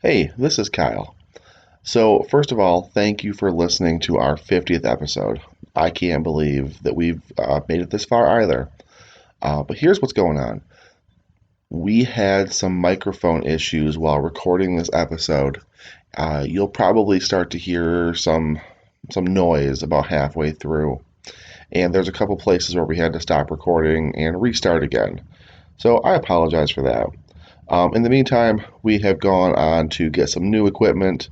Hey, this is Kyle. So, first of all, thank you for listening to our 50th episode. I can't believe that we've made it this far either. But here's what's going on. We had some microphone issues while recording this episode. You'll probably start to hear some noise about halfway through. And there's a couple places where we had to stop recording and restart again. So I apologize for that. In the meantime, we have gone on to get some new equipment,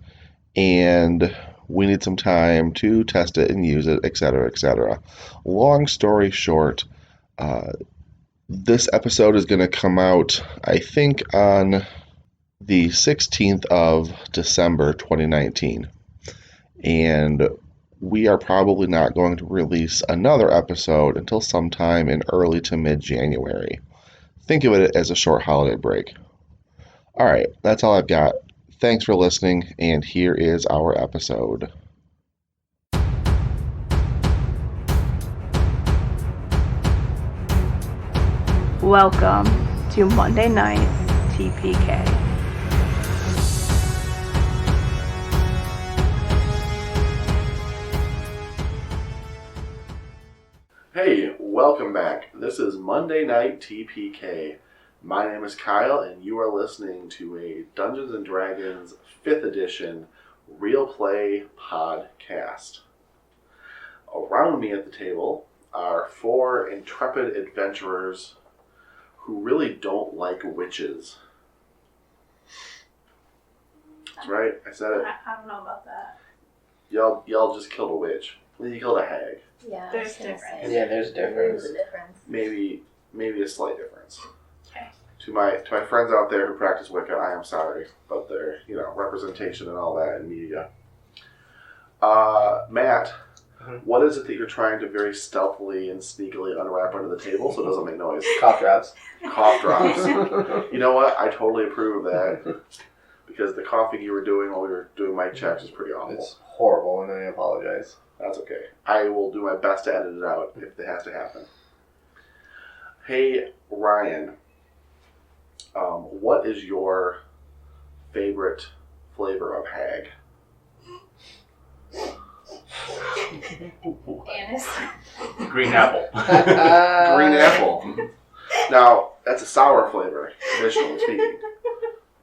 and we need some time to test it and use it, etc., etc. Long story short, this episode is going to come out, I think, on the 16th of December 2019. And we are probably not going to release another episode until sometime in early to mid-January. Think of it as a short holiday break. Alright, that's all I've got. Thanks for listening, and here is our episode. Welcome to Monday Night TPK. Hey, welcome back. This is Monday Night TPK. My name is Kyle, and you are listening to a Dungeons & Dragons 5th edition Real Play podcast. Around me at the table are 4 intrepid adventurers who really don't like witches. That's right, I said it. I don't know about that. Y'all just killed a witch. You killed a hag. Yeah, There's difference. Yeah, there's difference. Maybe a slight difference. Okay. To my friends out there who practice Wicca, I am sorry about their representation and all that in media. Matt, what is it that you're trying to very stealthily and sneakily unwrap under the table so it doesn't make noise? Cough drops. Cough drops. You know what? I totally approve of that because the coughing you were doing while we were doing mic checks is pretty awful. It's horrible, and I apologize. That's okay. I will do my best to edit it out if it has to happen. Hey, Ryan. What is your favorite flavor of hag? Anise. Green apple. Green apple. Now, that's a sour flavor, traditionally speaking.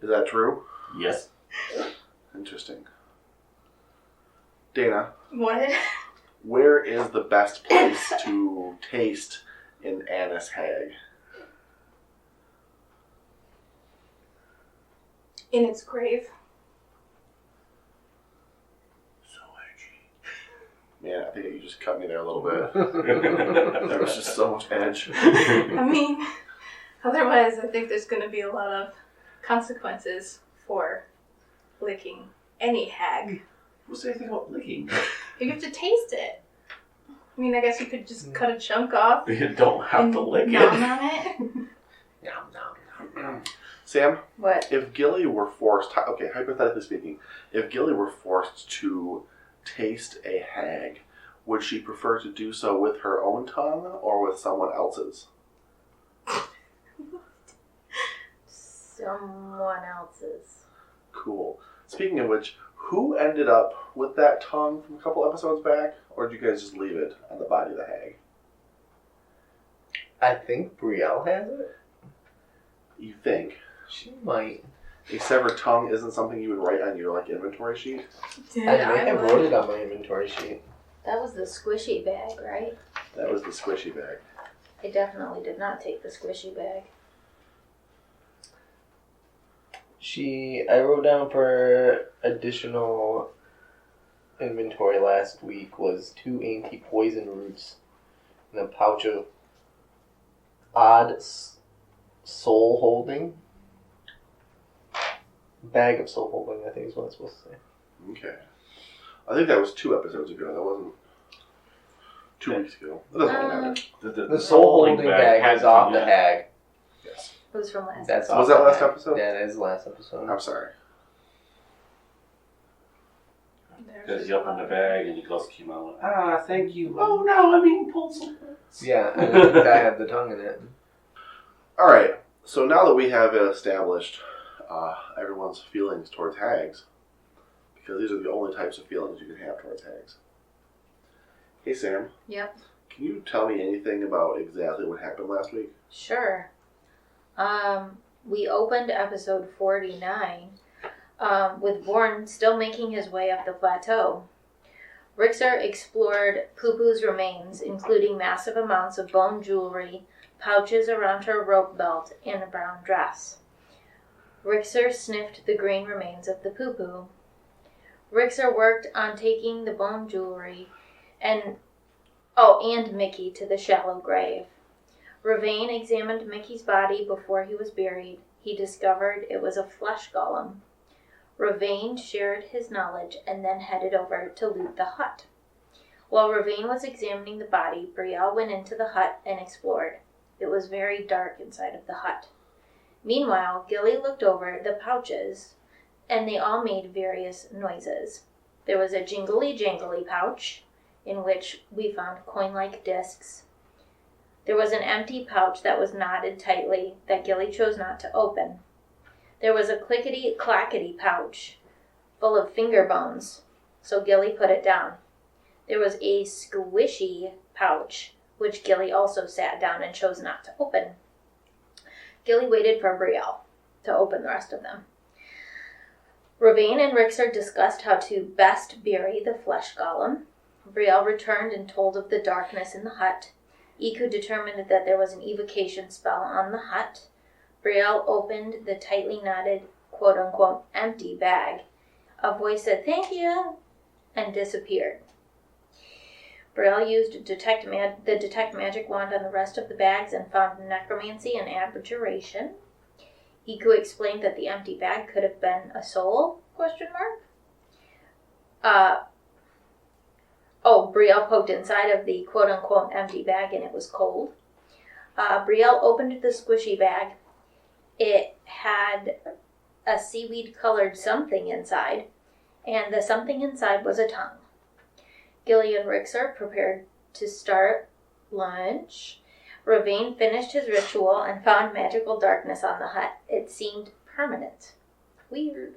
Is that true? Yes. Interesting. Dana, What? where is the best place to taste an anise hag? In its grave. So edgy. Man, I think you just cut me there a little bit. There was just so much edge. I mean, otherwise I think there's going to be a lot of consequences for licking any hag. Who said anything about licking? You have to taste it. I mean, I guess you could just cut a chunk off You don't have and to lick nom it. on it. Nom, nom, nom. Sam, What? if Gilly were forced, okay, hypothetically speaking, if Gilly were forced to taste a hag, would she prefer to do so with her own tongue or with someone else's? Someone else's. Cool. Speaking of which, who ended up with that tongue from a couple episodes back, or did you guys just leave it on the body of the hag? I think Brielle has it. You think? She might. A severed tongue isn't something you would write on your inventory sheet? I may have wrote it on my inventory sheet. That was the squishy bag, right? That was the squishy bag. I definitely did not take the squishy bag. I wrote down for additional inventory last week was 2 anti-poison roots and a pouch of odd soul holding. Bag of soul holding, I think is what it's supposed to say. Okay. I think that was 2 episodes ago. That wasn't 2 weeks ago. That doesn't really matter. The soul holding bag is off the hag. Yes. It was from last That's Was off that the last hag. episode? Yeah, that is the last episode. I'm sorry. Because you opened the bag and you close came out. Thank you. Oh no, I mean pull some. Yeah, I think I had the tongue in it. Alright, so now that we have established everyone's feelings towards hags, because these are the only types of feelings you can have towards hags. Hey Sam. Yep. Can you tell me anything about exactly what happened last week? Sure. We opened episode 49 with Bourne still making his way up the plateau. Rixer explored Poo-Poo's remains, including massive amounts of bone jewelry, pouches around her rope belt, and a brown dress. Rixer sniffed the green remains of the Poo-Poo. Rixer worked on taking the bone jewelry and Mickey to the shallow grave. Ravane examined Mickey's body before he was buried. He discovered it was a flesh golem. Ravane shared his knowledge and then headed over to loot the hut. While Ravane was examining the body, Brielle went into the hut and explored. It was very dark inside of the hut. Meanwhile, Gilly looked over the pouches, and they all made various noises. There was a jingly-jangly pouch, in which we found coin-like discs. There was an empty pouch that was knotted tightly that Gilly chose not to open. There was a clickety-clackety pouch full of finger bones, so Gilly put it down. There was a squishy pouch, which Gilly also sat down and chose not to open. Gilly waited for Brielle to open the rest of them. Ravane and Rixer discussed how to best bury the flesh golem. Brielle returned and told of the darkness in the hut. Iku determined that there was an evocation spell on the hut. Brielle opened the tightly knotted, quote-unquote, empty bag. A voice said, "Thank you," and disappeared. Brielle used the detect magic wand on the rest of the bags and found necromancy and abjuration. Iku explained that the empty bag could have been a soul, ? Brielle poked inside of the quote-unquote empty bag and it was cold. Brielle opened the squishy bag. It had a seaweed-colored something inside, and the something inside was a tongue. Gilly and Rixer prepared to start lunch. Ravane finished his ritual and found magical darkness on the hut. It seemed permanent. Weird.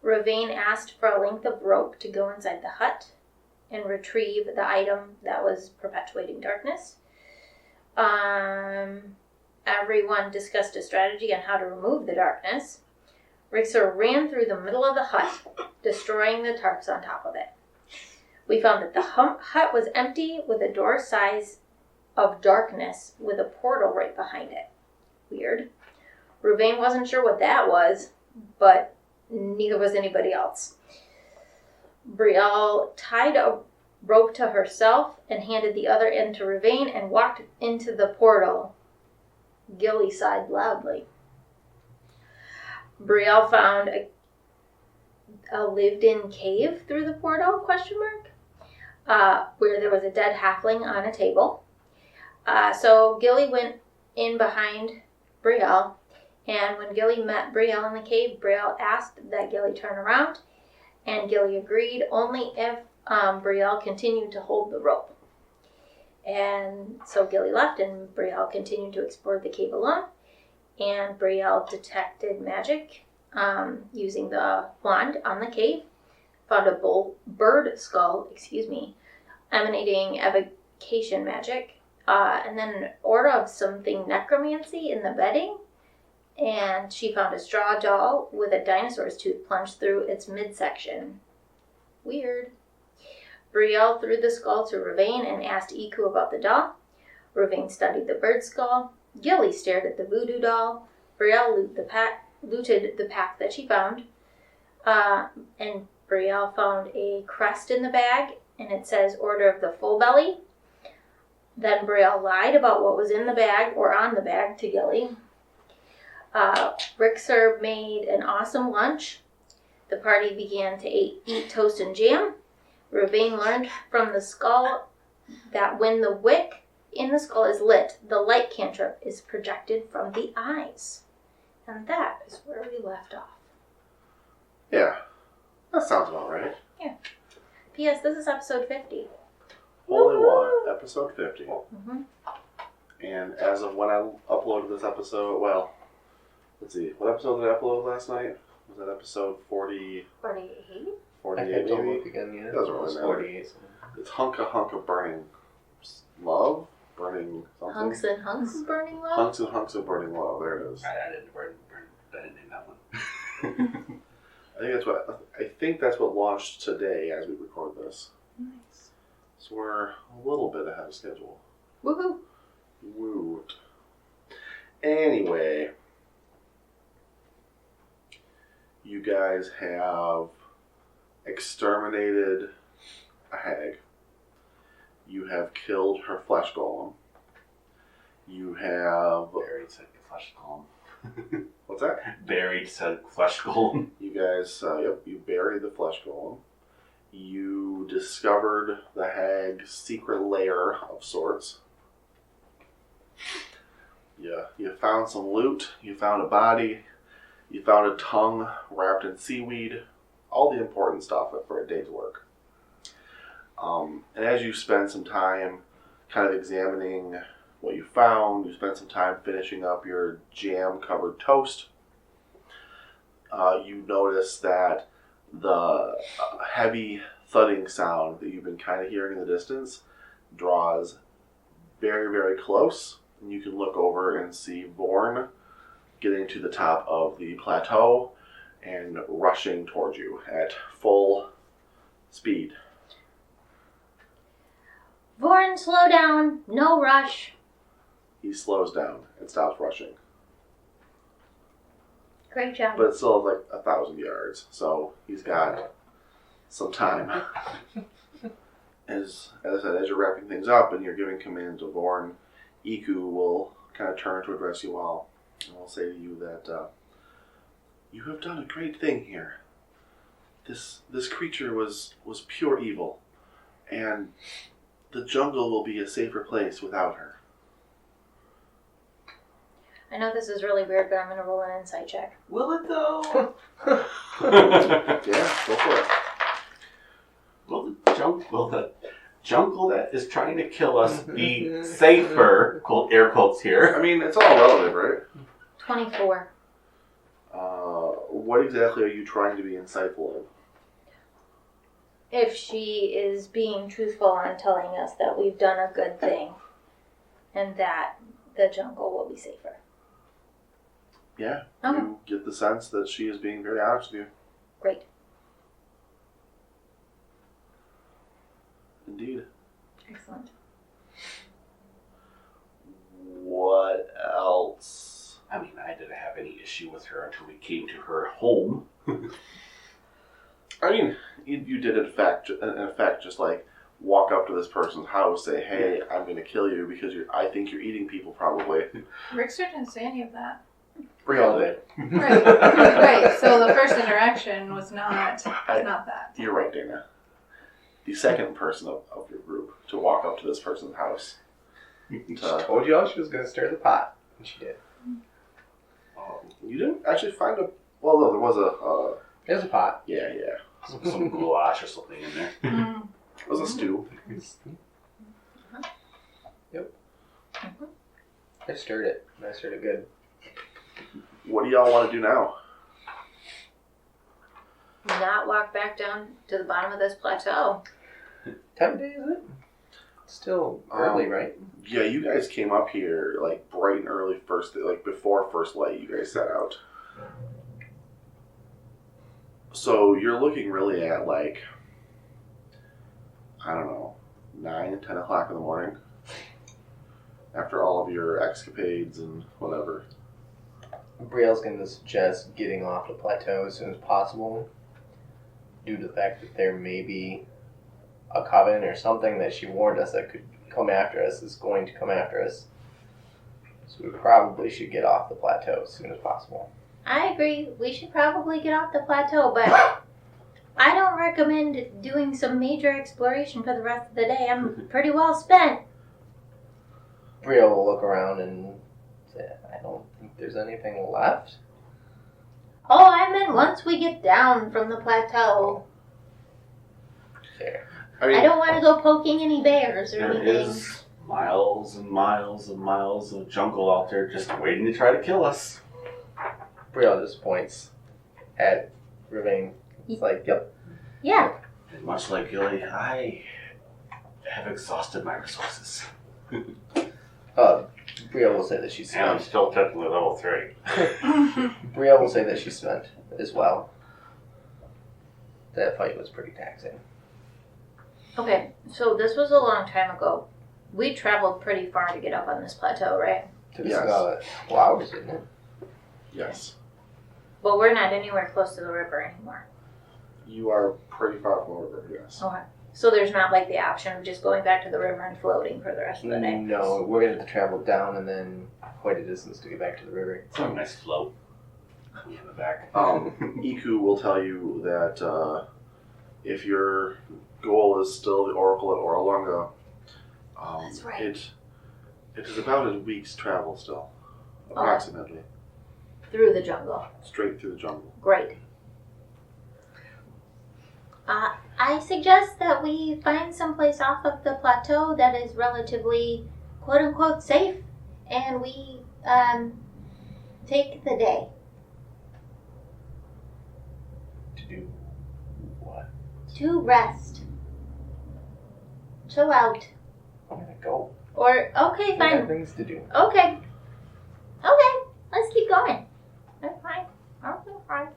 Ravane asked for a length of rope to go inside the hut and retrieve the item that was perpetuating darkness. Everyone discussed a strategy on how to remove the darkness. Rixer ran through the middle of the hut, destroying the tarps on top of it. We found that the hut was empty with a door size of darkness with a portal right behind it. Weird. Ravane wasn't sure what that was, but neither was anybody else. Brielle tied a rope to herself and handed the other end to Ravane and walked into the portal. Gilly sighed loudly. Brielle found a lived-in cave through the portal, ? Where there was a dead halfling on a table. So Gilly went in behind Brielle, and when Gilly met Brielle in the cave, Brielle asked that Gilly turn around, and Gilly agreed only if Brielle continued to hold the rope. And so Gilly left, and Brielle continued to explore the cave alone, and Brielle detected magic using the wand on the cave, found a bird skull, emanating evocation magic, and then an aura of something necromancy in the bedding, and she found a straw doll with a dinosaur's tooth plunged through its midsection. Weird. Brielle threw the skull to Ravane and asked Iku about the doll. Ravane studied the bird skull. Gilly stared at the voodoo doll. Brielle looted the pack that she found. And Brielle found a crest in the bag, and it says Order of the Full Belly. Then Brielle lied about what was in the bag or on the bag to Gilly. Rixer made an awesome lunch. The party began to eat toast and jam. Ravane learned from the skull that when the wick in the skull is lit, the light cantrip is projected from the eyes. And that is where we left off. Yeah, that sounds about right. Yeah. P.S. This is episode 50. Only one, episode 50. Mm-hmm. And as of when I uploaded this episode, well, let's see, what episode did I upload last night? Was that episode 40? 48? 48 maybe? Look again, yeah. Doesn't really matter. 48. It's hunka burning love? Burning something? Hunks and hunks burning love? Hunks and hunks of burning love. There it is. I didn't name that one. I think that's what launched today as we record this. Nice. So we're a little bit ahead of schedule. Woohoo! Woot. Anyway, you guys have exterminated a hag. You have killed her flesh golem. You have... Buried said flesh golem. What's that? Buried said flesh golem. You guys, you buried the flesh golem. You discovered the hag's secret lair of sorts. Yeah, you found some loot. You found a body. You found a tongue wrapped in seaweed. All the important stuff for a day's work. And as you spend some time kind of examining what you found, you spend some time finishing up your jam-covered toast, you notice that the heavy thudding sound that you've been kind of hearing in the distance draws very, very close. And you can look over and see Vorn getting to the top of the plateau and rushing towards you at full speed. Vorn, slow down. No rush. He slows down and stops rushing. Great job. But it's still like 1,000 yards, so he's got some time. As I said, as you're wrapping things up and you're giving command to Vorn, Iku will kind of turn to address you all and will say to you that you have done a great thing here. This creature was pure evil, and the jungle will be a safer place without her. I know this is really weird, but I'm going to roll an insight check. Will it though? Yeah, go for it. Will the jungle that is trying to kill us be safer? Quote air quotes here. I mean, it's all relative, right? 24. What exactly are you trying to be insightful of? If she is being truthful on telling us that we've done a good thing and that the jungle will be safer. Yeah, Okay. you get the sense that she is being very honest with you. Great. Indeed. Excellent. What else? I mean, I didn't have any issue with her until we came to her home. I mean, you did in fact just like walk up to this person's house, say, "Hey, I'm going to kill you because I think you're eating people, probably." Rickster didn't say any of that. Brielle did. Right. Right. So the first interaction was not that. You're right, Dana. The second person of your group to walk up to this person's house. She told you all she was going to stir the pot, and she did. You didn't actually find a... Well, no, there was a... There's a pot. Yeah. Some goulash or something in there. Mm. It was a stew. Yep. I stirred it. I stirred it good. What do y'all want to do now? Not walk back down to the bottom of this plateau. Time of day is it? It's still early, right? Yeah, you guys came up here like bright and early before first light. You guys set out. So you're looking really at like, I don't know, 9, 10 o'clock in the morning. After all of your escapades and whatever. Brielle's going to suggest getting off the plateau as soon as possible, due to the fact that there may be a coven or something that she warned us that could come after us is going to come after us. So we probably should get off the plateau as soon as possible. I agree. We should probably get off the plateau, but I don't recommend doing some major exploration for the rest of the day. I'm pretty well spent. Brielle will look around and say, I don't think there's anything left. Oh, I meant once we get down from the plateau. Fair. I mean, I don't want to go poking any bears or There anything. is miles and miles and miles of jungle out there just waiting to try to kill us. Brielle just points at Remain. It's like, yep. Yeah. And much like Gilly, I have exhausted my resources. Brielle will say that she's And I'm spent. still technically level 3. Brielle will say that she's spent as well. That fight was pretty taxing. Okay, so this was a long time ago. We traveled pretty far to get up on this plateau, right? Took Yes. us about 2 hours, didn't it? Yes. But we're not anywhere close to the river anymore. You are pretty far from the river, yes. Okay. So there's not like the option of just going back to the river and floating for the rest of the day. No, we're going to have to travel down and then quite a distance to get back to the river. It's a nice float. In the back. Iku will tell you that if your goal is still the Oracle at Oralunga, That's right. it is about a week's travel still, approximately, Through the jungle. straight through the jungle. Great. I suggest that we find someplace off of the plateau that is relatively quote unquote safe and we take the day. To do what? To rest. Chill out. I'm going to go. Or, okay, We got fine. things to do. Okay. Okay, let's keep going. That's fine. Okay, fine.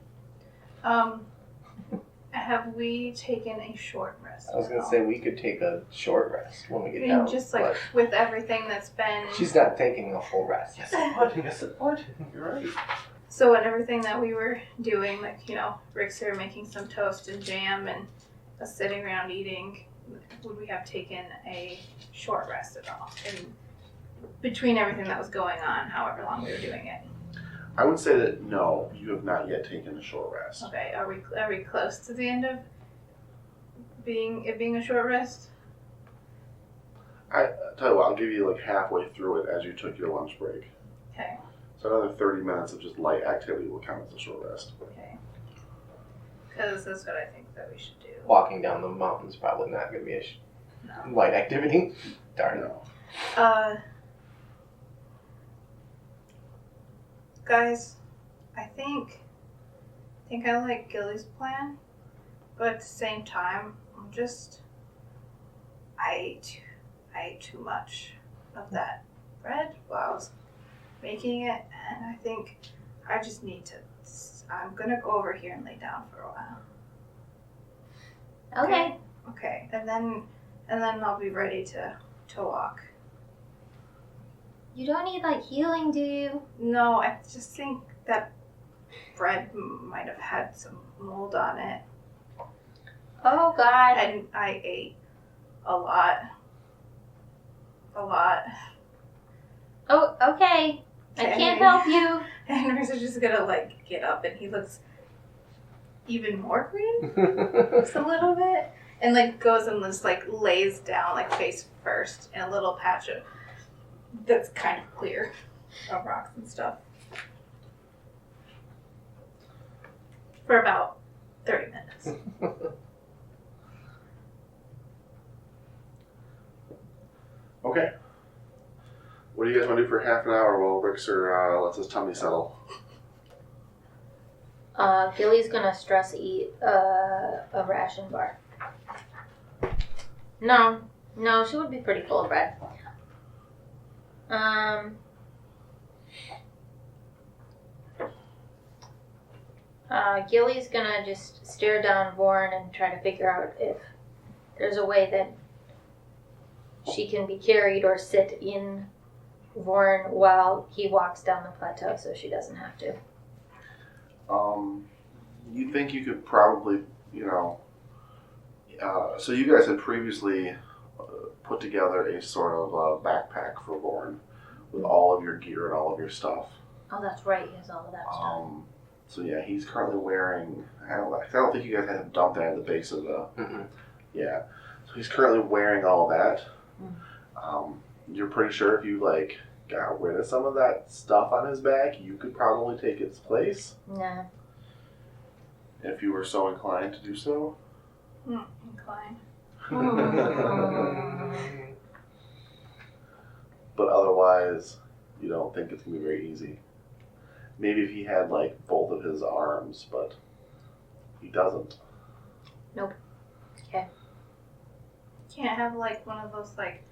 Have we taken a short rest? I was going to say we could take a short rest when we I get mean, down. just like but with everything that's been. she's not taking a full rest. Yes, it would. Yes, it would. You're right. So, and everything that we were doing, like, Rick's here making some toast and jam and us sitting around eating, would we have taken a short rest at all? In between everything that was going on, however long we were doing it. I would say that no, you have not yet taken a short rest. Okay, are we close to the end of being a short rest? I tell you what, I'll give you like halfway through it as you took your lunch break. Okay. So another 30 minutes of just light activity will count as a short rest. Okay. Because that's what I think that we should do. Walking down the mountain's probably not going to be a No. light activity. Darn it. No. Guys, I think I like Gilly's plan, but at the same time, I ate too much of that bread while I was making it, and I think I just need to. I'm gonna go over here and lay down for a while. Okay. Okay, and then I'll be ready to walk. You don't need like healing, do you? No, I just think that bread might have had some mold on it. Oh God. And I ate a lot. Oh, okay. I Okay. can't help you. And Rex is just gonna get up, and he looks even more green, just a little bit, and goes and just lays down face first in a little patch of that's kind of clear of rocks and stuff for about 30 minutes. Okay. What do you guys want to do for half an hour while Rixer lets his tummy settle? Gilly's gonna stress eat a ration bar. No, she would be pretty full of bread. Gilly's gonna just stare down Vorn and try to figure out if there's a way that she can be carried or sit in Vorn while he walks down the plateau so she doesn't have to. You think you could probably, so you guys had previously put together a sort of backpack for Vorn with all of your gear and all of your stuff. Oh, that's right. He has all of that stuff. So yeah, he's currently wearing, I don't think you guys had him dumped that at the base of the, Mm-mm. yeah. So he's currently wearing all that. Mm. You're pretty sure if you got rid of some of that stuff on his back, you could probably take its place. No. If you were so inclined to do so. Inclined. But otherwise, you don't think it's going to be very easy. Maybe if he had like both of his arms, but he doesn't. Can't have like one of those like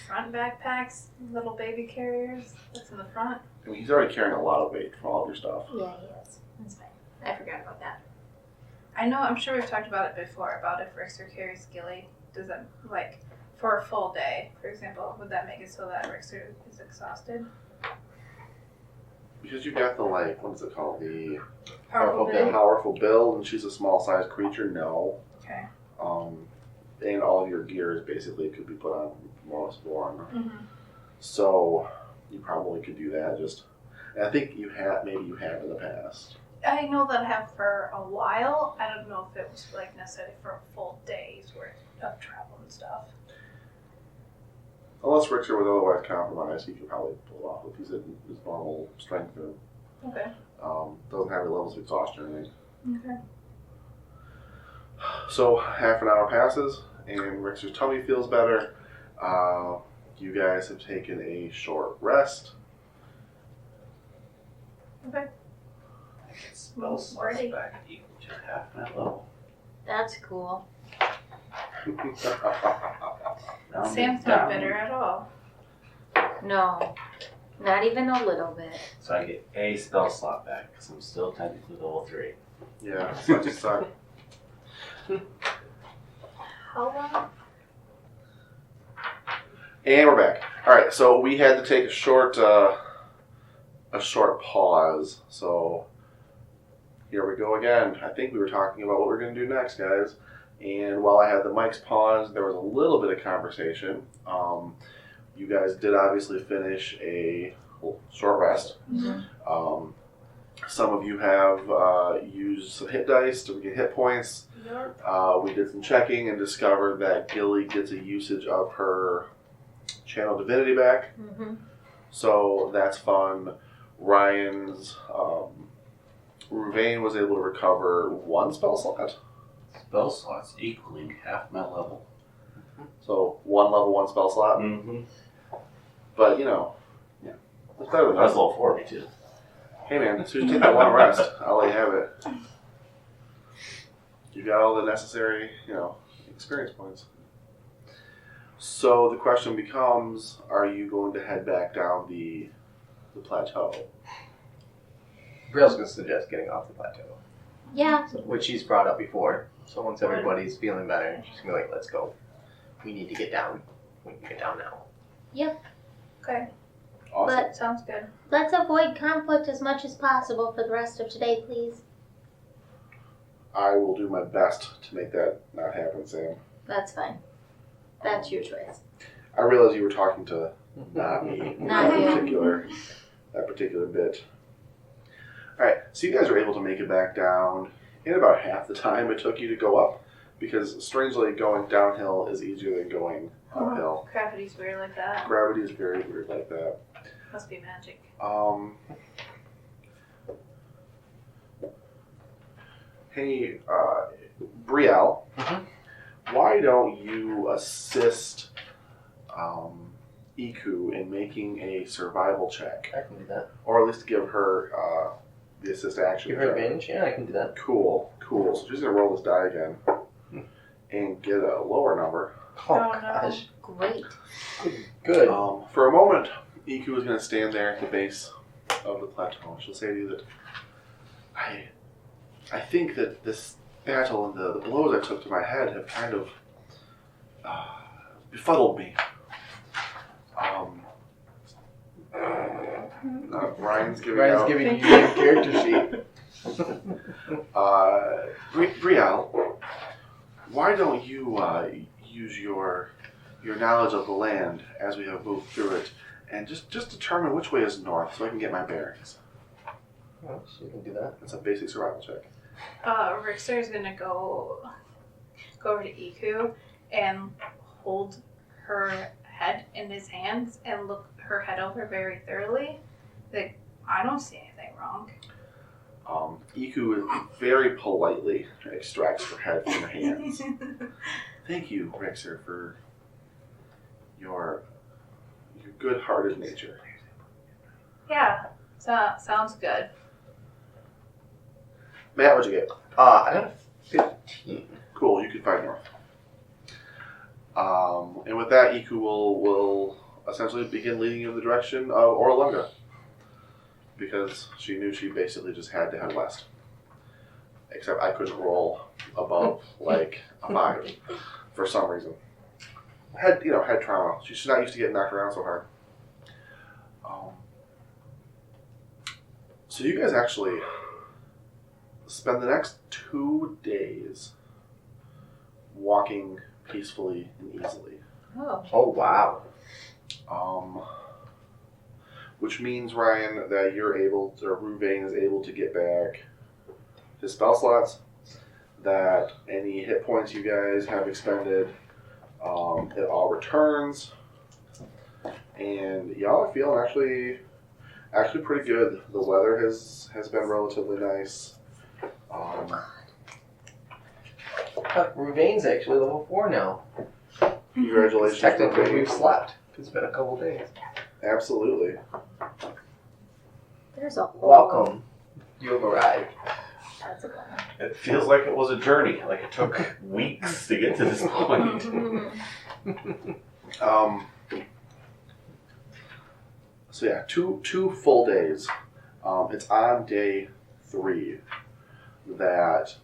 front backpacks, little baby carriers that's in the front. I mean, he's already carrying a lot of weight from all of your stuff. Yeah, he is. That's fine. I forgot about that. I know, I'm sure we've talked about it before, about if Rixer carries Gilly, does that, like, for a full day, for example, would that make it so that Rixer is exhausted? Because you've got the, like, what is it called? The Powerful Powerful bit? powerful build, and she's a small-sized creature, no. Okay. And all of your gear is basically could be put on most form. Mm-hmm. So you probably could do that. And I think maybe you have in the past. I know that I have for a while. I don't know if it was, like, necessarily for a full day's worth of travel and stuff. Unless Rixer was otherwise compromised, he could probably pull it off if he's at his normal strength or Okay. doesn't have any levels of exhaustion or anything. Okay. So half an hour passes, and Rixer's tummy feels better. You guys have taken a short rest. Okay. I get spell slots Ready. back equal to half my level. That's cool. Now Sam's I'm not down. bitter at all. No, not even a little bit. So I get a spell slot back because I'm still technically level 3. Yeah, such a suck. How long? And we're back. All right, so we had to take a short pause. So here we go again. I think we were talking about what we're going to do next, guys. And while I had the mics paused, there was a little bit of conversation. You guys did obviously finish a short rest. Mm-hmm. Some of you have used some hit dice to get hit points. We did some checking and discovered that Gilly gets a usage of her channel divinity back. Mm-hmm. So that's fun. Ryan's Ruvain was able to recover 1 spell slot. Spell slots equaling half my level. So 1 level 1 spell slot. Mm-hmm. But you know, yeah, it's better than That's nothing. level 4 me too. Hey man, so you take that 1 rest. I'll let you have it. You got all the necessary, experience points. So the question becomes, are you going to head back down the plateau? Brielle's going to suggest getting off the plateau, Yeah. which she's brought up before. So once everybody's feeling better, she's going to be like, let's go. We need to get down. We can get down now. Okay. Awesome. But Sounds good. let's avoid conflict as much as possible for the rest of today, please. I will do my best to make that not happen, Sam. That's fine. That's your choice. I realized you were talking to not me. Not you. That particular bit. Alright, so you guys are able to make it back down in about half the time it took you to go up, because strangely going downhill is easier than going uphill. Gravity's weird like that. Gravity is very weird like that. Must be magic. Hey, Brielle, why don't you assist Iku in making a survival check? I can do that. Or at least give her the assist action. Give her check. advantage? Yeah, I can do that. Cool. So she's going to roll this die again and get a lower number. Oh, no. gosh. Great. Good. For a moment, Iku is going to stand there at the base of the plateau. She'll say to you that, I think that this battle and the blows I took to my head have kind of befuddled me. Ryan's giving Ryan's out. giving you your character sheet. Brielle, why don't you use your knowledge of the land as we have moved through it, and just determine which way is north, so I can get my bearings. Well, she can do that. It's a basic survival check. Rixer is gonna go over to Iku and hold her head in his hands and look her head over very thoroughly. Like, I don't see anything wrong. Iku very politely extracts her head from her hands. Thank you, Rixer, for your good-hearted nature. Yeah, sounds good. Matt, what'd you get? I got a 15. Cool, you can find north. And with that, Iku will essentially begin leading you in the direction of Orlunga. Because she knew she basically just had to head west. Except I couldn't roll above, like, a 5 for some reason. Head trauma. She's not used to getting knocked around so hard. So you guys actually spend the next 2 days walking peacefully and easily. Oh. Oh, wow. Which means, Ryan, that you're able to, or Ruvain is able to get back his spell slots, that any hit points you guys have expended, it all returns, and y'all are feeling actually pretty good. The weather has been relatively nice. Ruvain's actually level 4 now. Congratulations, Technically, Ruvain. we've slept. It's been a couple days. Absolutely. There's a whole. Welcome. You have arrived. That's a good one. It feels like it was a journey. Like it took weeks to get to this point. So yeah, two full days. It's on day 3 that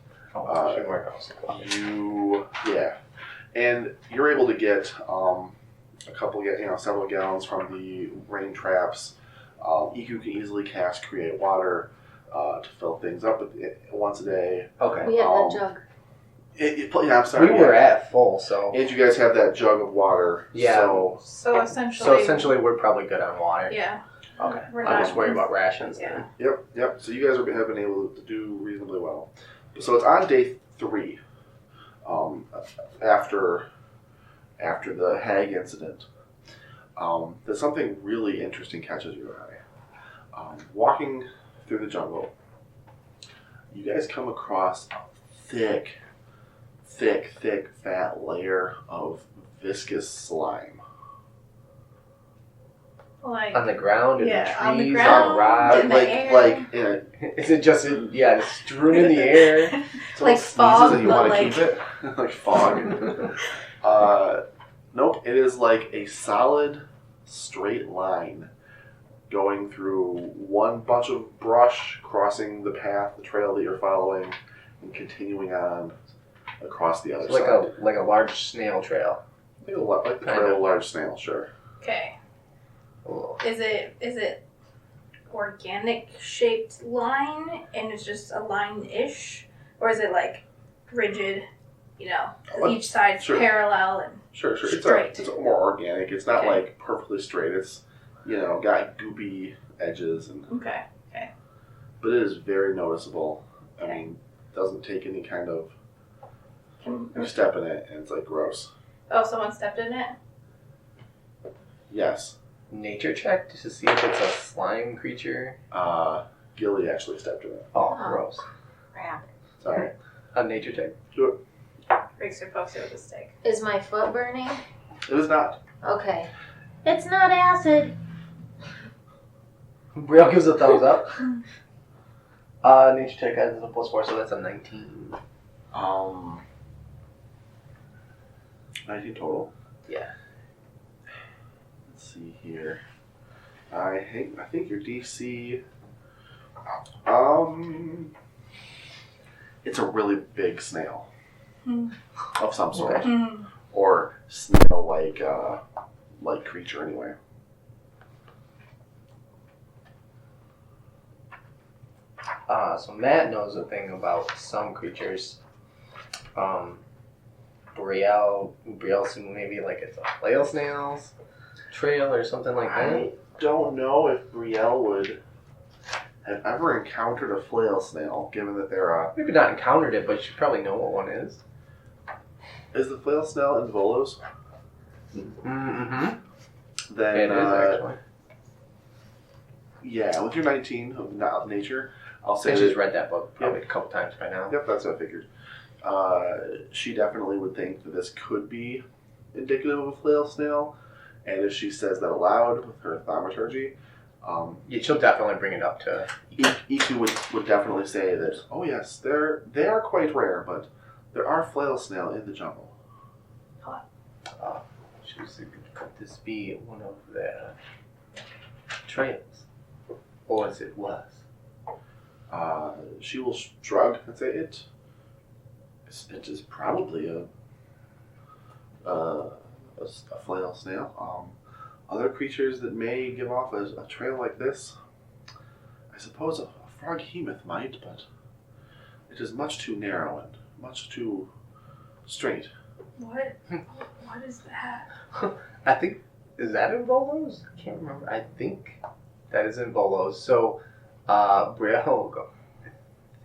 and you're able to get several gallons from the rain traps. Iku can easily cast Create Water to fill things up once a day. Okay. We have that jug. I'm sorry. We were at full, so. And you guys have that jug of water. Yeah. So essentially. So essentially, we're probably good on water. Yeah. Okay. We're I'll not- just worry about rations then. Yep. So you guys have been able to do reasonably well. So it's on day 3, after the hag incident, that something really interesting catches your eye. Walking through the jungle, you guys come across a thick, fat layer of viscous slime. Like, On the ground, in yeah, the trees, on the ground, rocks. in the air. Is it just strewn in the air? Like Someone fog, sneezes and you but want to like- keep it? Like fog. Nope, it is like a solid, straight line going through one bunch of brush, crossing the path, the trail that you're following, and continuing on across the other It's like side. a large snail trail. Like the trail of a large snail, sure. Okay. Oh. Is it organic shaped line and it's just a line-ish, or is it like rigid? Each side's Sure. parallel and Sure. Straight. It's more organic. It's not Okay. like perfectly straight. It's, got goopy edges, okay. but it is very noticeable. I Okay. mean, doesn't take any kind of, Can, you step in it and it's like gross. oh, someone stepped in it. Yes. Nature check just to see if it's a slime creature. Gilly actually stepped in it. Oh, Oh. gross. Crap. Sorry. A nature check. Do it. Breaks your posted with a stick. Is my foot burning? It is not. Okay. It's not acid. Brielle gives a thumbs up. Nature check has a +4, so that's a 19. 19 total. Yeah. Let's see here. I think your DC. It's a really big snail of some sort, or snail-like creature anyway. So Matt knows a thing about some creatures. Brielle seemed maybe like it's a flail snail's trail or something like that. I don't know if Brielle would have ever encountered a flail snail, given that they're Maybe not encountered it, but you probably know what one is. Is the flail snail in Volos? Mm-hmm. Then It is actually. yeah, with your 19 of nature, I'll say And that- she's read that book probably a couple times by now. Yep, that's what I figured. She definitely would think that this could be indicative of a flail snail, and if she says that aloud with her thaumaturgy, Yeah, she'll definitely bring it up to. Iku would definitely say that, oh yes, they are quite rare, but there are flail snail in the jungle. Could this be one of their trails? Or as it was? She will shrug and say it is probably a flail snail. Other creatures that may give off a trail like this, I suppose a froghemoth might, but it is much too narrow and much too straight. What is that? I think, is that in Volos? I can't remember. I think that is in Volos. So, Brielle will go. I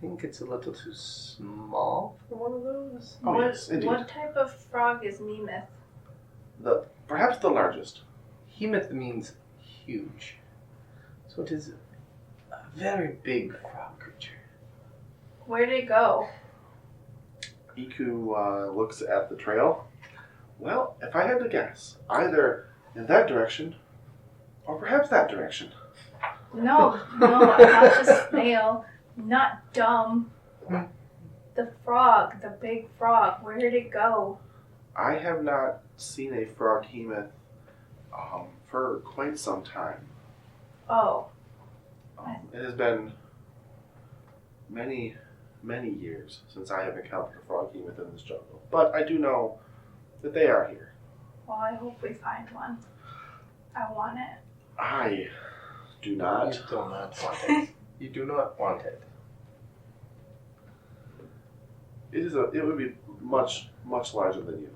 think it's a little too small for one of those. Oh, yes, indeed. What type of frog is Nemeth? Perhaps the largest. Hemoth means huge. So it is a very big frog creature. Where'd it go? Iku looks at the trail. Well, if I had to guess, either in that direction or perhaps that direction. No, not the snail. Not dumb. The frog, the big frog. Where did it go? I have not seen a froghemoth for quite some time. Oh. It has been many, many years since I have encountered a froghemoth in this jungle. But I do know that they are here. Well, I hope we find one. I want it. I do not. You do not want it. You do not want it. It would be much, much larger than you.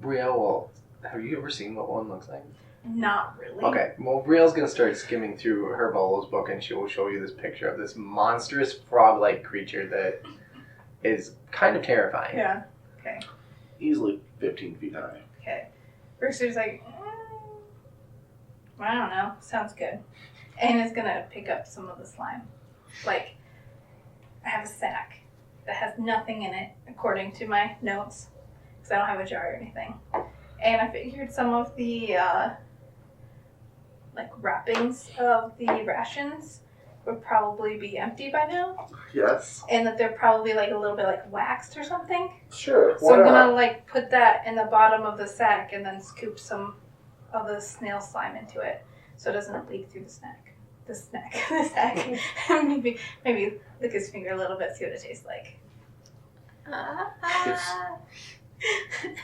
Brielle, have you ever seen what one looks like? Not really. Okay, well, Brielle's going to start skimming through her Volos book and she will show you this picture of this monstrous frog-like creature that is kind of terrifying. Yeah. Okay. Easily 15 feet high. Okay. Brewster's like, I don't know. Sounds good. And is gonna pick up some of the slime. Like, I have a sack that has nothing in it, according to my notes, because I don't have a jar or anything. And I figured some of the wrappings of the rations would probably be empty by now, Yes. and that they're probably like a little bit like waxed or something. Sure. So I'm gonna like put that in the bottom of the sack and then scoop some of the snail slime into it, so it doesn't leak through the sack. The sack. maybe lick his finger a little bit, see what it tastes like.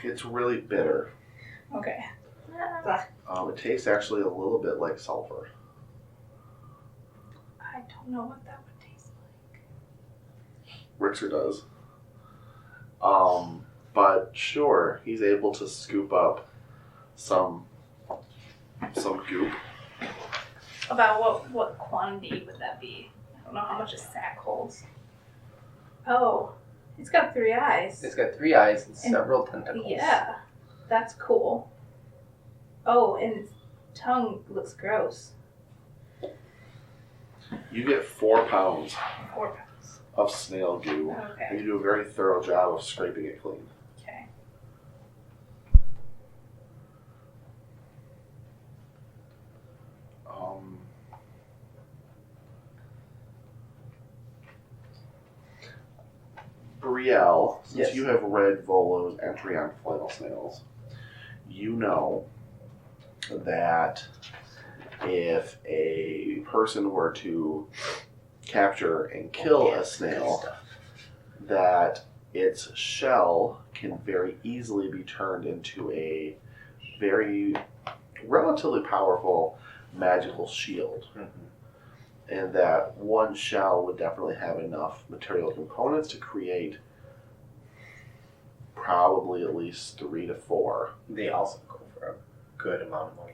It's really bitter. Okay. It tastes actually a little bit like sulfur. I don't know what that would taste like. Richter does. But sure, he's able to scoop up some goop. About what quantity would that be? I don't know how much a sack holds. Oh, it's got 3 eyes. It's got 3 eyes and several tentacles. Yeah, that's cool. Oh, and its tongue looks gross. You get 4 pounds 4 pounds. of snail goo, and Okay. you do a very thorough job of scraping it clean. Okay. Brielle, since Yes. you have read Volo's entry on flail snails, you know that if a person were to capture and kill a snail, that its shell can very easily be turned into a very relatively powerful magical shield. And that one shell would definitely have enough material components to create probably at least 3 to 4. They also go for a good amount of money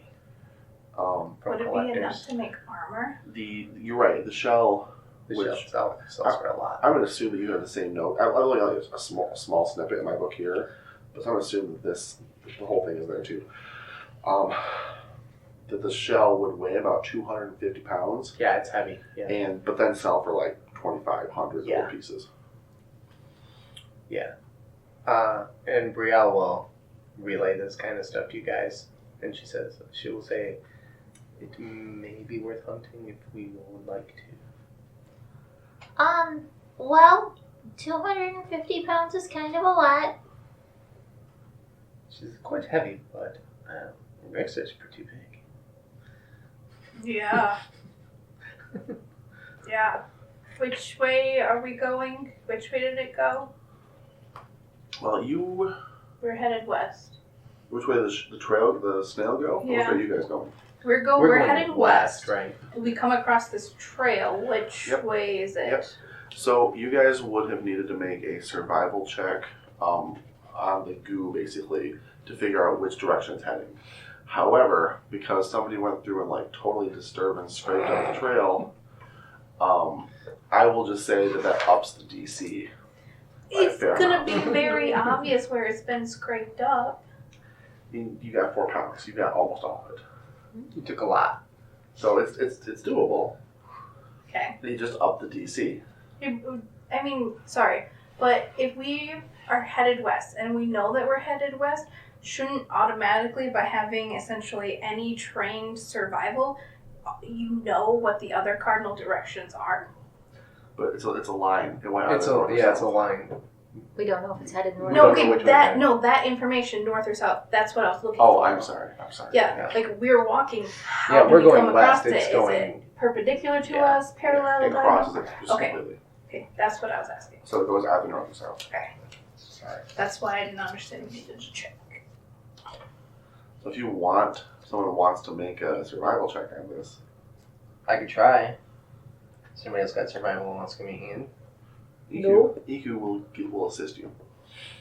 Um, from Would it be collectors. enough to make armor? You're right. The shell. The which shell sells for a lot. I'm going to assume that you have the same note. I've only got a small snippet in my book here, but I'm going to assume that the whole thing is there too. That the shell would weigh about 250 pounds, Yeah, it's heavy. Yeah. but then sell for like 2,500 Yeah. gold pieces. And Brielle will relay this kind of stuff to you guys, and she will say, It may be worth hunting if we would like to. Well, 250 pounds is kind of a lot. She's quite heavy, but Rex's pretty big. Yeah. Yeah. Which way are we going? Which way did it go? Well, We're headed west. which way the trail, the snail go? Yeah. Which way are you guys going? We're going heading west. right? We come across this trail. Which Yep. way is it? Yep. So you guys would have needed to make a survival check on the goo, basically, to figure out which direction it's heading. However, because somebody went through and like totally disturbed and scraped up the trail, I will just say that ups the DC. It's Fair gonna enough. be very obvious where it's been scraped up. You got 4 pounds. You got almost all of it. You took a lot. So it's doable. Okay. You just up the DC. I mean, sorry, but if we are headed west and we know that we're headed west, shouldn't automatically, by having essentially any trained survival, you know what the other cardinal directions are? But it's a line. It went either It's north or a south. line. We don't know if it's headed north. No, don't know okay, which way to that information, north or south, that's what I was looking Oh, for. I'm sorry. Yeah, like we're walking. How Yeah, do we're we going come west. across It's it? going. Is it perpendicular to Yeah. us, parallel? It crosses it just Okay. completely. Okay, that's what I was asking. So it goes either north or south. Okay. Sorry. That's why I didn't understand. We needed to check. So if someone wants to make a survival check on this, I could try. Somebody else got survival and wants to give me in. Iku will assist you.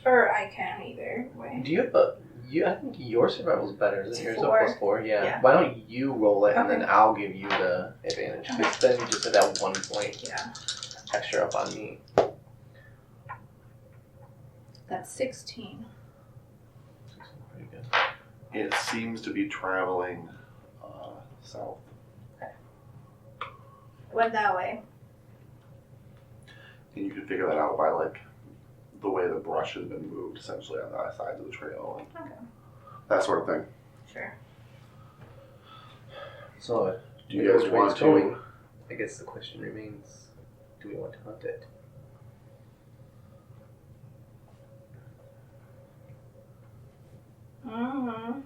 Or I can either way. Do you have I think your survival's better than yours. Four. Plus 4. Yeah. Yeah. Why don't you roll it and Okay. then I'll give you the advantage? Because then you just have that 1 point Yeah. extra up on me. That's 16. Pretty good. It seems to be traveling south. Went that way. And you can figure that out by like the way the brush has been moved essentially on the sides of the trail and Okay. that sort of thing. Sure. So, Do you guys which way want it's to? going? I guess the question remains: do we want to hunt it? Mm-hmm.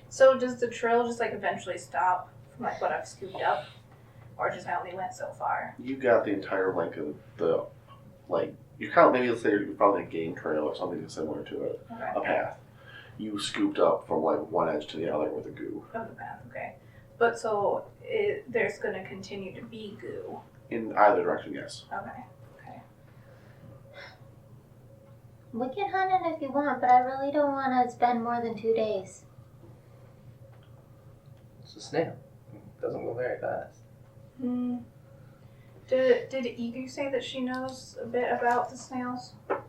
So does the trail just like eventually stop from like what I've scooped up? Or just I only went so far? You got the entire length of the like you kind of maybe let's say you're probably a game trail or something similar to it, Okay. a path. You scooped up from like one edge to the other with a goo. Of the path, okay. But so there's going to continue to be goo. In either direction, yes. Okay. We can hunt it if you want, but I really don't want to spend more than 2 days. It's a snail. It doesn't go very fast. Hmm. Did Egu say that she knows a bit about the snails? If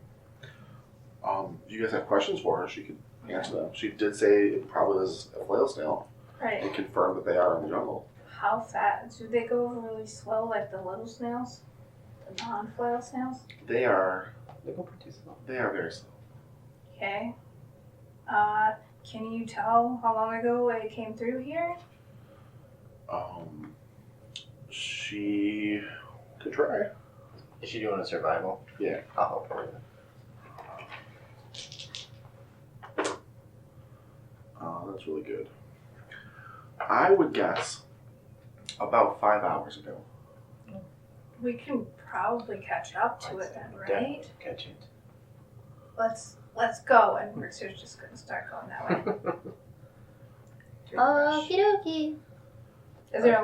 you guys have questions for her, she could answer them. She did say it probably is a flail snail Right. and confirmed that they are in the jungle. How fast? Do they go really slow like the little snails? The non-flail snails? They are They go pretty slow. very slow. Okay. Can you tell how long ago it came through here? She could try. Is she doing a survival? Yeah. I'll help her. That's really good. I would guess about 5 hours ago. We can probably catch up to it then, right? Definitely catch it. Let's go, and Rixer's just gonna start going that way. Okie dokie. Is there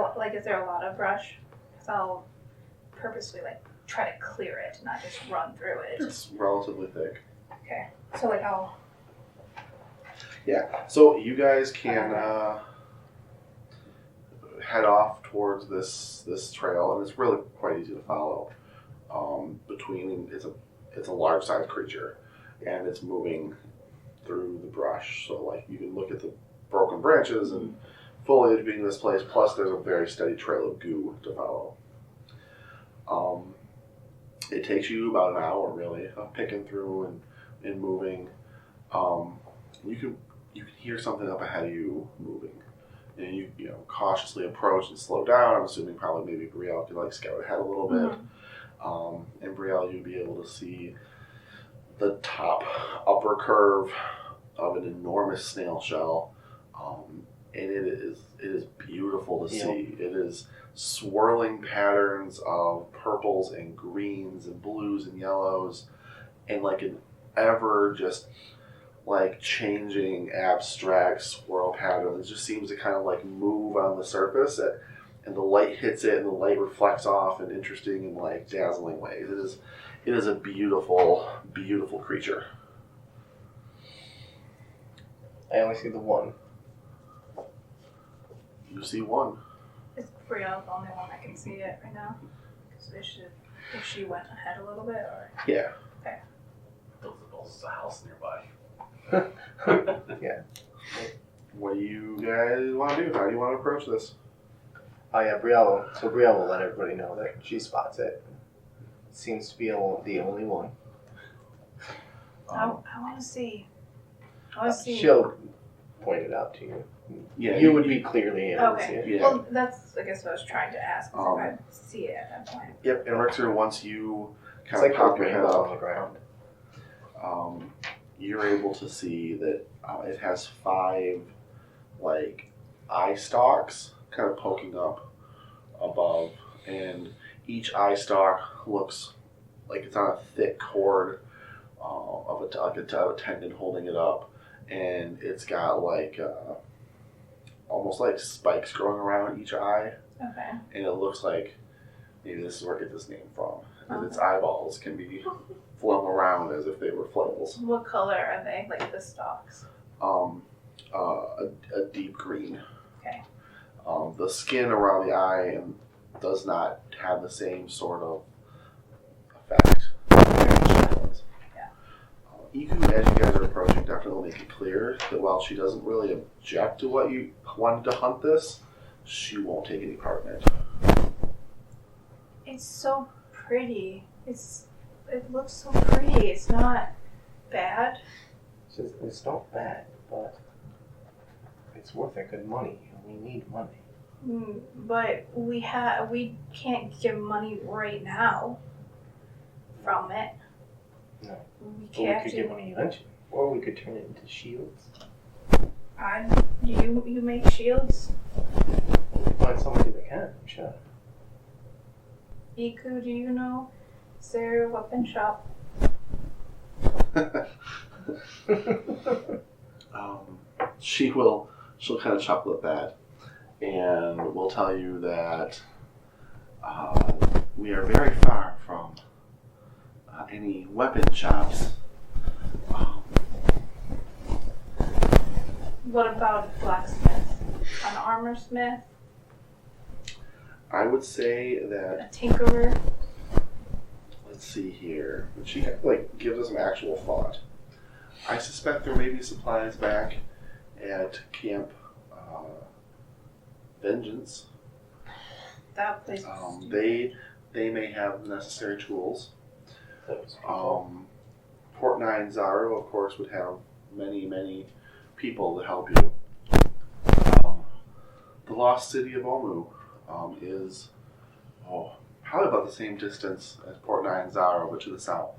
a lot of brush? Because I'll purposely try to clear it, not just run through it. It's relatively thick. Okay. So I'll. Yeah. So you guys can head off towards this trail, and it's really quite easy to follow. It's a large sized creature, and it's moving through the brush. So like you can look at the broken branches and foliage being misplaced. Plus, there's a very steady trail of goo to follow. It takes you about an hour really of picking through and moving. You can hear something up ahead of you moving and you cautiously approach and slow down. I'm assuming probably maybe Brielle could like scout ahead a little bit. And Brielle, you'd be able to see the top upper curve of an enormous snail shell, and it is beautiful to see. It is swirling patterns of purples and greens and blues and yellows, and like an ever just like changing abstract swirl pattern. It just seems to kind of like move on the surface, and the light hits it, and the light reflects off in interesting and like dazzling ways. It is a beautiful, beautiful creature. I only see the one. You see one. Is Brielle the only one that can see it right now? Because if she went ahead a little bit, or Yeah. Those are both a house nearby. Yeah. What do you guys want to do? How do you want to approach this? Oh yeah, Brielle. So Brielle will let everybody know that she spots it. Seems to be the only one. I want to see. I want to see. She'll point it out to you. Yeah, you would be clearly able to see Okay. it. Yeah. Well, that's I guess what I was trying to ask. If Um, I see it at that point. Yep, and Rixer, once you It's kind like of pop your a head rainbow on up, the ground. you're able to see that it has 5 like eye stalks kind of poking up above, and each eye stalk looks like it's on a thick cord of a tendon holding it up, and it's got like almost like spikes growing around each eye, Okay. and it looks like maybe this is where I get this name from. And its eyeballs can be flung around as if they were flails. What color are they? Like the stalks? A deep green. Okay. The skin around the eye does not have the same sort of effect. Yeah. Iku, as you guys are approaching, definitely make it clear that while she doesn't really object to what you wanted to hunt this, she won't take any part in it. It's so pretty. It looks so pretty. It's not bad. It's not bad, but it's worth a good money. We need money. But we can't get money right now from it. No. We But we can't could get money eventually. Or we could turn it into shields. Do you make shields? Find somebody that can, sure. Iku, do you know? Is there a weapon shop? She'll kind of chuckle at that, and will tell you that we are very far from any weapon shops. What about a blacksmith? An armor smith? I would say A that, tinkerer? let's see here, she like gives us some actual thought. I suspect there may be supplies back at Camp Vengeance. That place. They may have the necessary tools. Port 9 Zaro, of course, would have many people to help you. The lost city of Omu is probably about the same distance as Port 9 Zaro, but to the south.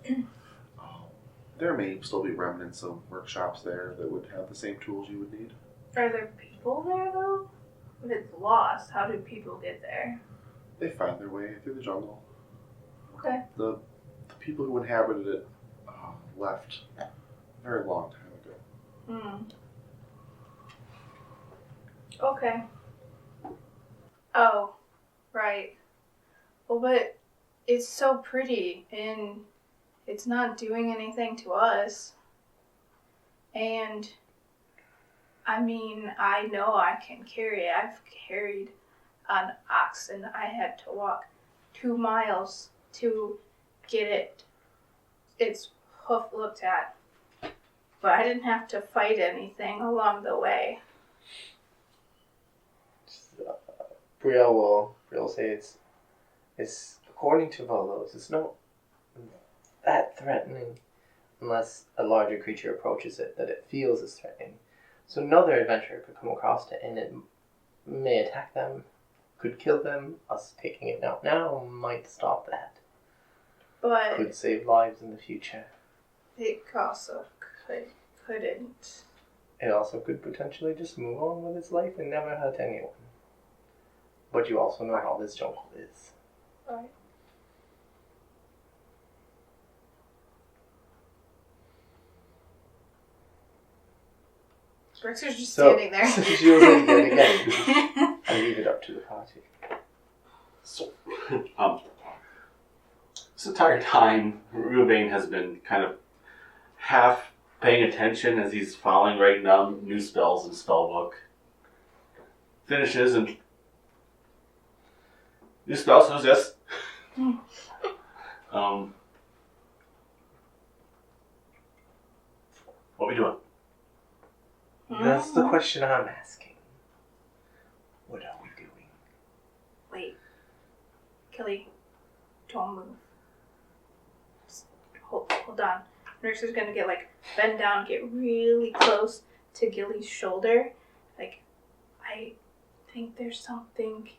There may still be remnants of workshops there that would have the same tools you would need. Are there people there though? If it's lost, how do people get there? They find their way through the jungle. Okay. The people who inhabited it left a very long time ago. Okay. Oh, right. Well, but it's so pretty and it's not doing anything to us. And I mean, I know I can carry it. I've carried an ox and I had to walk 2 miles to get its hoof looked at. But I didn't have to fight anything along the way. Brielle will say it's according to Volos, it's not that threatening unless a larger creature approaches it that it feels is threatening. So another adventurer could come across it and it may attack them, could kill them. Us taking it out now might stop that. But Could save lives in the future. it also couldn't. It also could potentially just move on with its life and never hurt anyone. But you also know how this jungle is. Right. Rexer's just standing there. She was like, yet again. I leave it up to the party. So, this entire time, Ruvain has been kind of half paying attention as he's following, writing down new spells in spellbook. Finishes and new spells. Who's this? What we doing? That's the question I'm asking. What are we doing? Wait. Kelly, don't move. Just hold on. Rexer's gonna get bend down, get really close to Gilly's shoulder. I think there's something,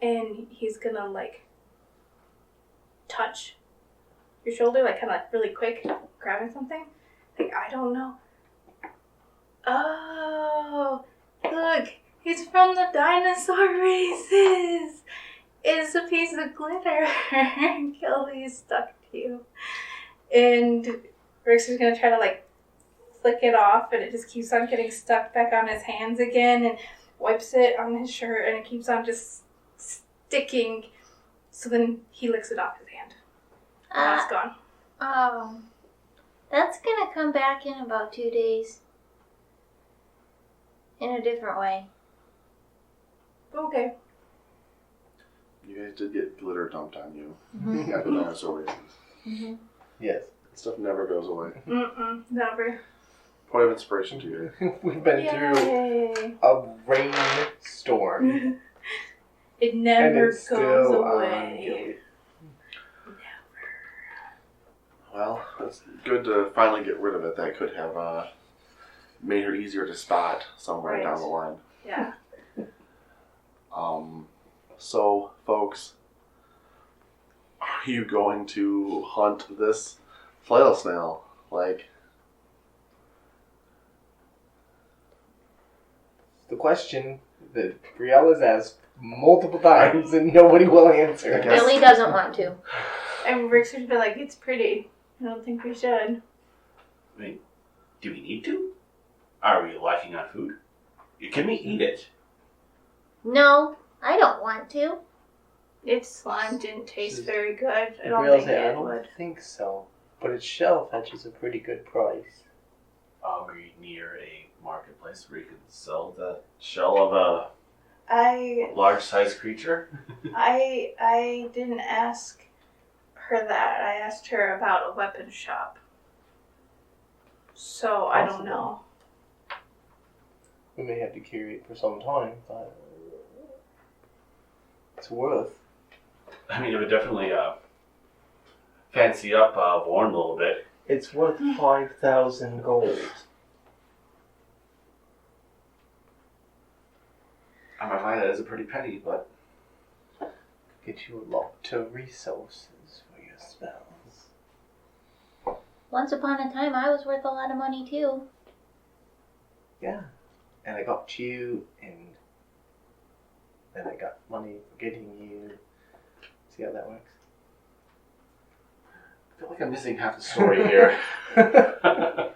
and he's gonna touch your shoulder, kind of really quick, grabbing something. I don't know. Oh, look, he's from the dinosaur races. It's a piece of glitter. Kelly's stuck to you, and Rix is gonna try to flick it off, and it just keeps on getting stuck back on his hands again, and wipes it on his shirt, and it keeps on just sticking. So then he licks it off his hand. And now it's gone. Oh, that's gonna come back in about 2 days. In a different way. Okay. You guys did get glitter dumped on you Mm-hmm. at the dinosaur races. Mm-hmm. Yes. That stuff never goes away. Never. Point of inspiration to you. We've been through Yay. a rainstorm. It never and it's goes still away. Well, it's good to finally get rid of it. That could have made her easier to spot somewhere Right. down the line. Yeah. So, folks, are you going to hunt this flail snail? The question that Brielle has asked multiple times and nobody will answer. I guess- Billy doesn't want to. And Rick's would be it's pretty. I don't think we should. I mean, do we need to? Are we lacking on food? Can we eat it? No, I don't want to. Its slime didn't taste very good. I don't Brielle think said, I it don't would. think so. But its shell fetches a pretty good price. Are we near a marketplace where you can sell the shell of a I large-sized creature? I didn't ask her that. I asked her about a weapon shop. So I don't know. We may have to carry it for some time, but it's worth. I mean, it would definitely fancy up Warren a little bit. It's worth 5,000 gold. I might find that as a pretty penny, but Get you a lot of resources for your spells. Once upon a time, I was worth a lot of money too. Yeah. And I got you, and then I got money for getting you. See how that works? I feel like I'm missing half the story here. I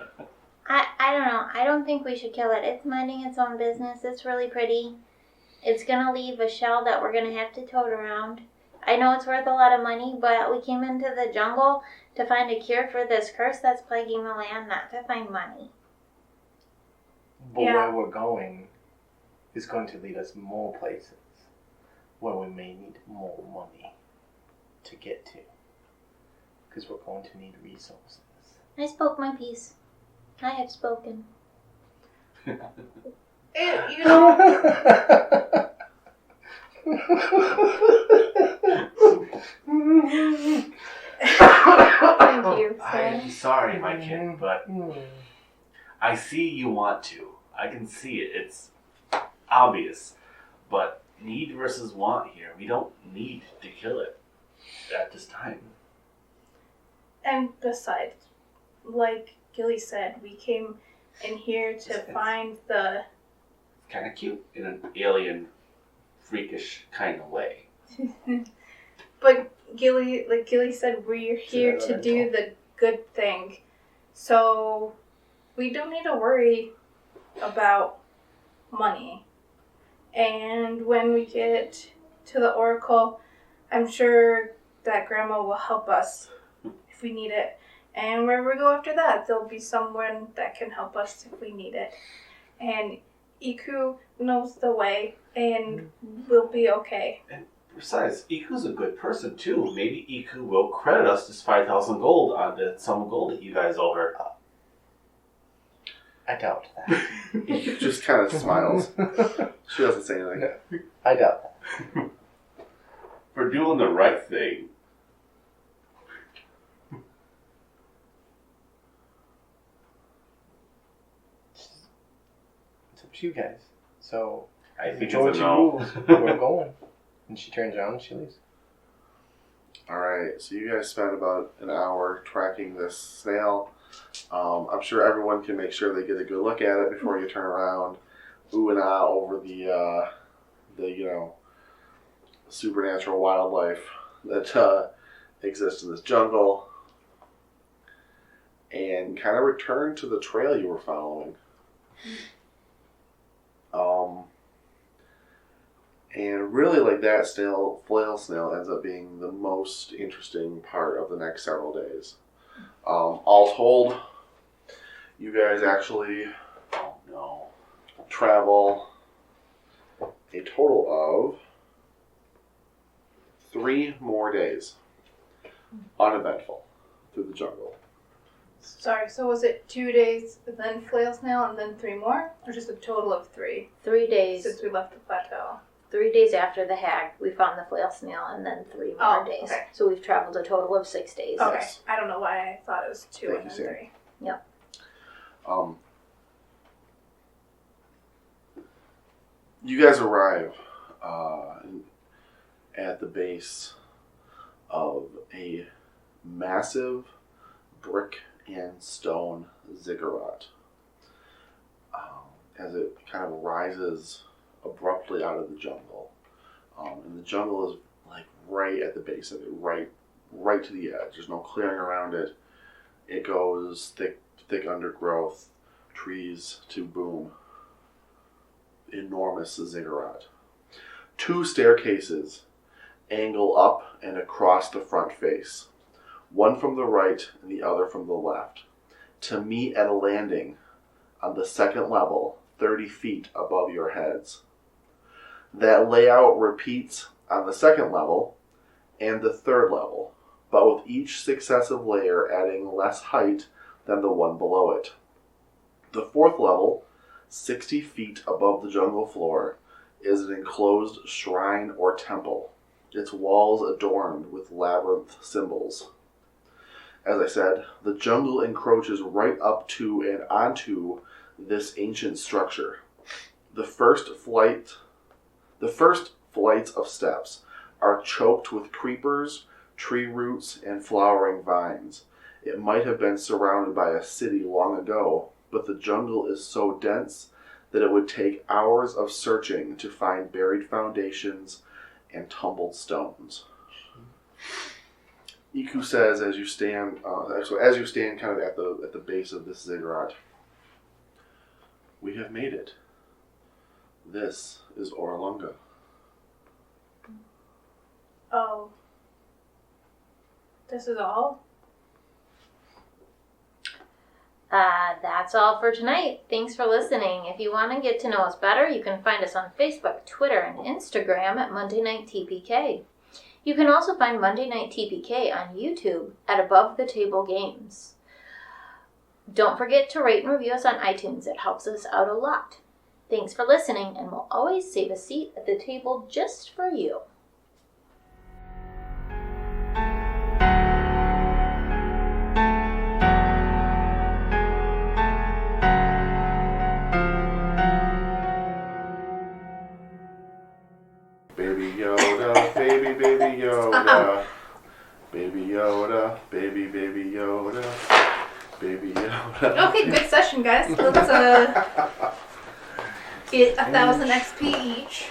don't know. I don't think we should kill it. It's minding its own business. It's really pretty. It's gonna leave a shell that we're gonna have to tote around. I know it's worth a lot of money, but we came into the jungle to find a cure for this curse that's plaguing the land, not to find money. But Yeah. where we're going is going to lead us more places where we may need more money to get to. Because we're going to need resources. I spoke my piece. I have spoken. You know, Thank you, I'm sir. sorry, my kid, but I see you want to. I can see it. It's obvious. But need versus want here. We don't need to kill it at this time. And besides, like Gilly said, we came in here to find the... Kind of cute in an alien, freakish kind of way. But Gilly, like Gilly said, we're here to do the good thing. So we don't need to worry about money. And when we get to the Oracle, I'm sure that Grandma will help us if we need it. And wherever we go after that, there'll be someone that can help us if we need it. And Iku knows the way, and we'll be okay. And besides, Iku's a good person too. Maybe Iku will credit us this 5,000 gold on the sum of gold that you guys owe her. I doubt that. He just kind of smiles. She doesn't say anything. I doubt that. For doing the right thing. It's up to you guys. So, I think enjoy it's a your no. rules. We're going. And she turns around and she leaves. Alright, so you guys spent about an hour tracking this snail. I'm sure everyone can make sure they get a good look at it before you turn around. Ooh and ah over the supernatural wildlife that exists in this jungle. And kind of return to the trail you were following. And really, like that flail snail ends up being the most interesting part of the next several days. All told, you guys actually travel a total of 3 more days, uneventful, through the jungle. Sorry, so was it 2 days, then flail snail, and then 3 more? Or just a total of 3? 3 days. Since we left the plateau. 3 days after the hag, we found the flail snail, and then 3 more days. Okay. So we've traveled a total of 6 days. Okay. Yes. I don't know why I thought it was 2 Thank and you, then Sam. 3. Yep. You guys arrive at the base of a massive brick and stone ziggurat. As it kind of rises abruptly out of the jungle. And the jungle is like right at the base of it, right to the edge. There's no clearing around it. It goes thick undergrowth, trees to boom. Enormous ziggurat. 2 staircases angle up and across the front face, one from the right and the other from the left, to meet at a landing on the second level, 30 feet above your heads. That layout repeats on the second level and the third level, but with each successive layer adding less height than the one below it. The fourth level, 60 feet above the jungle floor, is an enclosed shrine or temple, its walls adorned with labyrinth symbols. As I said, the jungle encroaches right up to and onto this ancient structure. The first flights of steps are choked with creepers, tree roots, and flowering vines. It might have been surrounded by a city long ago, but the jungle is so dense that it would take hours of searching to find buried foundations and tumbled stones. Iku says, as you stand kind of at the base of this ziggurat, "We have made it. This is Orlunga." Oh. This is all? That's all for tonight. Thanks for listening. If you want to get to know us better, you can find us on Facebook, Twitter, and Instagram at Monday Night TPK. You can also find Monday Night TPK on YouTube at Above the Table Games. Don't forget to rate and review us on iTunes. It helps us out a lot. Thanks for listening, and we'll always save a seat at the table just for you. Okay, good session, guys. Let's get 1,000 XP each.